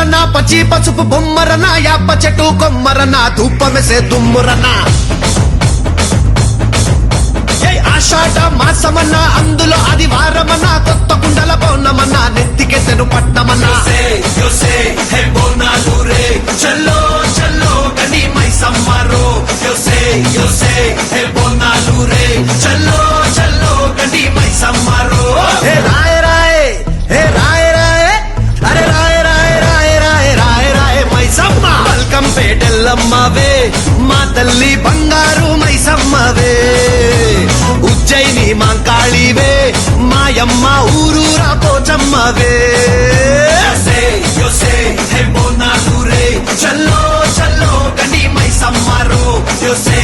బొమ్మరనా పచ్చి పసుపు బొమ్మరనా యాప చెట్టు కొమ్మరనా ధూపమెసే దుమ్మురనా ఆషాఢ మాసమన్నా అందులో ఆదివారమన్నా కొత్త కుండల పౌర్ణమన్నా నెత్తికెత్తెను పట్నమన్నా చల్లో చల్లో గని మైసమ్మరో యోసే బోనాలు రే చల్లో చల్లో గని మైసమ్మరో హే రాయ రాయ హే రాయ రాయ అరే రాయ రాయ రాయ రాయ రాయ రాయ మైసమ్మ వెల్కమ్ పేటెల్లమ్మవే మా తల్లి బంగారు మైసమ్మవే ఉజ్జయిని మాంకాళివే మాయమ్మ ఊరూరా పోచమ్మవే చల్లో చల్లో గని మైసమ్మరో యోసే